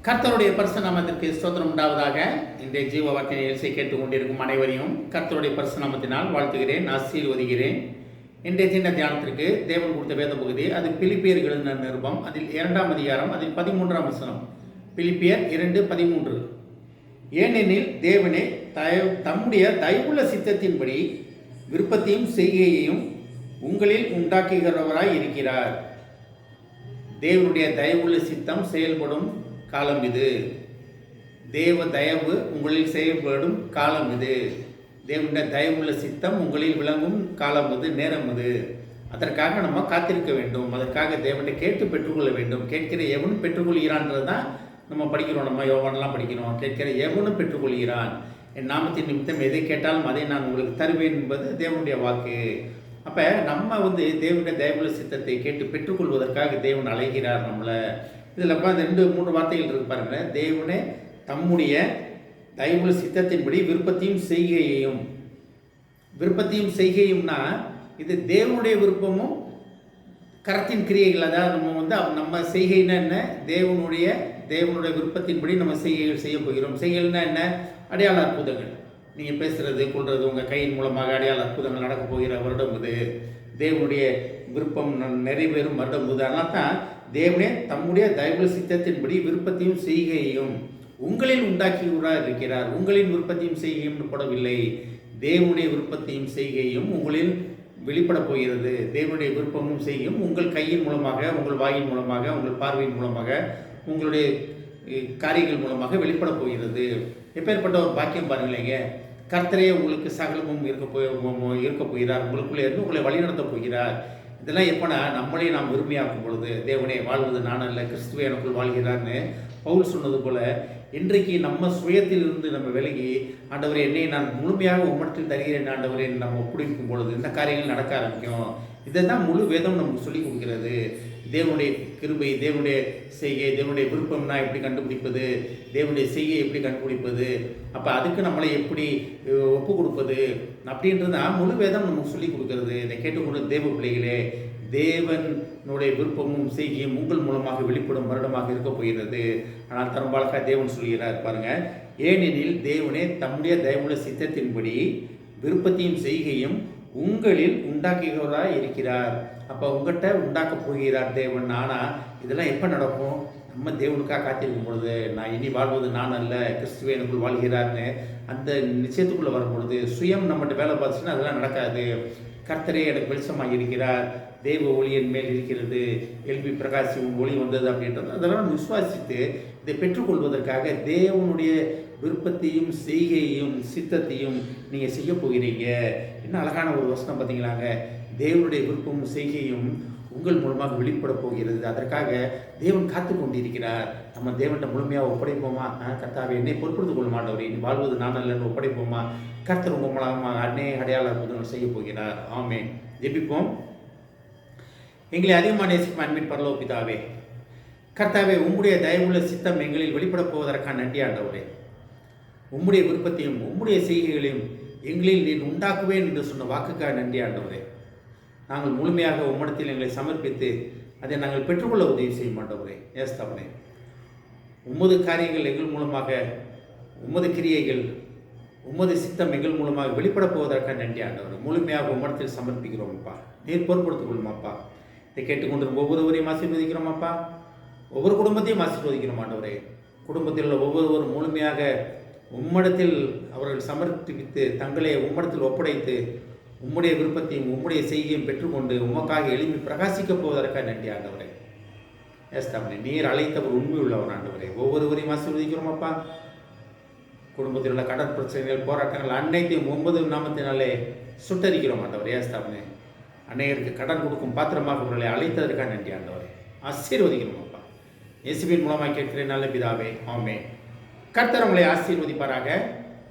கர்த்தருடைய பரிசுத்த நாமத்திற்கு ஸ்தோத்திரம் உண்டாவதாக. இன்றைய ஜீவ வார்த்தை நிகழ்ச்சியை கேட்டுக்கொண்டிருக்கும் அனைவரையும் கர்த்தருடைய பரிசுத்த நாமத்தினால் வாழ்த்துகிறேன், ஆசீர்வதிக்கிறேன். இன்றைய சின்ன தியானத்திற்கு தேவன் கொடுத்த வேத பகுதி அது பிலிப்பியர் எழுதின நிருபம், அதில் 2ஆம் அதிகாரம், அதில் 13ஆம் வசனம். பிலிப்பியர் 2:13. ஏனெனில் தேவனே தம்முடைய தயவுள்ள சித்தத்தின்படி விருப்பத்தையும் செய்கையையும் உங்களில் உண்டாக்குகிறவராய் இருக்கிறார். தேவனுடைய தயவுள்ள சித்தம் செயல்படும் காலம் இது. தேவ தயவு உங்களில் செயல்படும் காலம் இது. தேவனுடைய தயவுள்ள சித்தம் உங்களில் விளங்கும் காலம் இது, நேரம் இது. அதற்காக நம்ம காத்திருக்க வேண்டும். அதற்காக தேவனை கேட்டு பெற்றுக்கொள்ள வேண்டும். கேட்கிற எவனும் பெற்றுக்கொள்கிறான்றது தான் நம்ம படிக்கிறோம். நம்ம யோவானெலாம் படிக்கிறோம். கேட்கிற எவனும் பெற்றுக்கொள்கிறான், என் நாமத்தின் நிமித்தம் எதை கேட்டாலும் அதை நான் உங்களுக்கு தருவேன் என்பது தேவனுடைய வாக்கு. அப்போ நம்ம தேவனுடைய தயவுள்ள சித்தத்தை கேட்டு பெற்றுக்கொள்வதற்காக தேவன் அழைக்கிறார் நம்மளை. இதில் 2-3 வார்த்தைகள் இருக்கு பாருங்க. தேவனே தம்முடைய தயவுள்ள சித்தத்தின்படி விருப்பத்தையும் செய்கையையும். விருப்பத்தையும் செய்கையும்னா இது தேவனுடைய விருப்பமும் கரத்தின் கிரியைகள். அதாவது நம்ம செய்கைன்னா என்ன, தேவனுடைய விருப்பத்தின்படி நம்ம செய்கைகள் செய்ய போகிறோம். செய்கைகள்னா என்ன, அடையாள அற்புதங்கள். நீங்கள் பேசுகிறது, கொள்வது, உங்கள் கையின் மூலமாக அடையாள அற்புதங்கள் நடக்க போகிற வருடம் இது. தேவனுடைய விருப்பம் நிறைவேறும் வருடம் இது. அதனால் தான் தேவனே தம்முடைய தயவுள்ள சித்தத்தின்படி விருப்பத்தையும் செய்கையையும் உங்களில் உண்டாக்கியவராக இருக்கிறார். உங்களின் விருப்பத்தையும் செய்கையும் போடவில்லை, தேவனுடைய விருப்பத்தையும் செய்கையும் உங்களில் வெளிப்பட போகிறது. தேவனுடைய விருப்பமும் செய்யும் உங்கள் கையின் மூலமாக, உங்கள் வாயின் மூலமாக, உங்கள் பார்வையின் மூலமாக, உங்களுடைய காரியங்கள் மூலமாக வெளிப்பட போகிறது. எப்பேற்பட்ட ஒரு பாக்கியம் பாருங்களேங்க. கர்த்தரே உங்களுக்கு சகலமும் இருக்க போகிறார். உங்களுக்குள்ளே இருந்து உங்களை வழிநடத்த போகிறார். இதெல்லாம் எப்போனா நம்மளே நாம் விரும்பியாக்கும் பொழுது, தேவனே வாழ்வது நான் அல்ல, கிறிஸ்துவே எனக்குள் வாழ்கிறார்னு பவுல் சொன்னது போல, இன்றைக்கு நம்ம சுயத்திலிருந்து நம்ம விலகி, ஆண்டவரே என்னை நான் முழுமையாக உம்மத்தில் தருகிறேன் ஆண்டவரே நம்ம ஒப்புடைக்கும் பொழுது இந்த காரியங்கள் நடக்க ஆரம்பிக்கும். இதை தான் முழு வேதம் நமக்கு சொல்லிக் கொடுக்கிறது. தேவனுடைய கிருபை, தேவனுடைய செய்கை, தேவனுடைய விருப்பம்னா எப்படி கண்டுபிடிப்பது, தேவனுடைய செய்கை எப்படி கண்டுபிடிப்பது, அப்போ அதுக்கு நம்மளை எப்படி ஒப்பு கொடுப்பது அப்படின்றது தான் முழு வேதம் நமக்கு சொல்லிக் கொடுக்கிறது. இதை கேட்டுக்கொண்டு தேவ பிள்ளைகளே, தேவனுடைய விருப்பமும் செய்கையும் உங்கள் மூலமாக வெளிப்படும் வருடமாக இருக்க போகிறது. ஆனால் தரம்பாலக்கா தேவன் சொல்கிறார் பாருங்க. ஏனெனில் தேவனே தம்முடைய தயவுள்ள சித்தத்தின்படி விருப்பத்தையும் செய்கையும் உங்களில் உண்டாக்குகிறவராக இருக்கிறார். அப்போ உங்கள்கிட்ட உண்டாக்க போகிறார் தேவன். ஆனால் இதெல்லாம் எப்போ நடக்கும், நம்ம தேவனுக்காக காத்திருக்கும் பொழுது, நான் இனி வாழ்வது நான் அல்ல, கிறிஸ்துவே எனக்குள் வாழ்கிறார்னு அந்த நிச்சயத்துக்குள்ளே வரும் பொழுது, சுயம் நம்மகிட்ட வேலை பார்த்துச்சுன்னா அதெல்லாம் நடக்காது. கர்த்தரே எனக்கு வெளிச்சமாக இருக்கிறார், தெய்வ ஒளியின் மேல் இருக்கிறது, எல்பி பிரகாசி ஒளி வந்தது அப்படின்றது அதெல்லாம் விசுவாசித்து இதை பெற்றுக்கொள்வதற்காக தேவனுடைய விருப்பத்தையும் செய்கையையும் சித்தத்தையும் நீங்கள் செய்ய போகிறீங்க. என்ன அழகான ஒரு வசனம் பார்த்தீங்களாங்க. தேவனுடைய விருப்பமும் செய்கையும் உங்கள் மூலமாக வெளிப்பட போகிறது. அதற்காக தேவன் காத்து கொண்டிருக்கிறார். நம்ம தேவன்கிட்ட முழுமையாக ஒப்படைப்போமா? கர்த்தாவை என்னை பொறுப்படுத்திக் கொள்ள மாட்டவர், இனி வாழ்வது நான் அல்லன்னு ஒப்படைப்போமா? கர்த்தர் உங்கள் மூலமாக அடையாள அற்புதங்கள் செய்ய போகிறார். ஆமென். ஜெபிப்போம். எங்களை அதிகமாக நேசிக்கும் அன்பின் பரலோக பிதாவே, கர்த்தாவே உம்முடைய தயவுள்ள சித்தம் எங்களில் வெளிப்பட போவதற்கான நன்றி ஆண்டவரே. உம்முடைய விருப்பத்தையும் உம்முடைய செய்கைகளையும் எங்களில் நீர் உண்டாக்குவேன் என்று சொன்ன வாக்குக்காக நன்றி ஆண்டவரே. நாங்கள் முழுமையாக உம்மிடத்தில் எங்களை சமர்ப்பித்து அதை நாங்கள் பெற்றுக்கொள்ள உதவி செய்ய மாட்டவரே. ஏஸ்தாவனே, உமது காரியங்கள் எங்கள் மூலமாக, உமது கிரியைகள், உமது சித்தம் எங்கள் மூலமாக வெளிப்பட போவதற்காக நன்றி ஆண்டவரே. முழுமையாக உம்மிடத்தில் சமர்ப்பிக்கிறோம் அப்பா. நீர் பொறுப்படுத்திக் கொள்ளும் அப்பா. இதை கேட்டுக்கொண்டு ஒவ்வொருவரையும் ஆசீர்வதிக்கிறோம் அப்பா. ஒவ்வொரு குடும்பத்தையும் ஆசீர்வதிக்கிறோம் ஆண்டவரே. குடும்பத்தில் உள்ள ஒவ்வொருவரும் முழுமையாக உம்மிடத்தில் அவர்கள் சமர்ப்பித்து தங்களை உம்மிடத்தில் ஒப்படைத்து உம்முடைய விருப்பத்தையும் உம்முடைய செய்கையும் பெற்றுக்கொண்டு உமக்காக எழுப்பி பிரகாசிக்க போவதற்காக நன்றி ஆண்டவரே. ஏஸ்தாமனே, நீர் அழைத்தவர் உண்மை உள்ளவர் ஆண்டவரே. ஒவ்வொருவரையும் ஆசீர்வதிக்கிறோம் அப்பா. குடும்பத்தில் உள்ள கடன் பிரச்சனைகள், போராட்டங்கள் அனைத்தையும் 9 நாமத்தினாலே சுட்டரிக்கிறோம் ஆண்டவரே. ஏஸ்தாமனே, அநேகருக்கு கடன் கொடுக்கும் பாத்திரமாக அவர்களை அழைத்ததற்காக நன்றி ஆண்டவரே. ஆசீர்வதிக்கிறோம் அப்பா. இயேசுவின் மூலமாக கேட்கிறேன் நல்ல பிதாவே. ஆமென். கர்த்தர் உங்களை ஆசீர்வதிப்பாராக.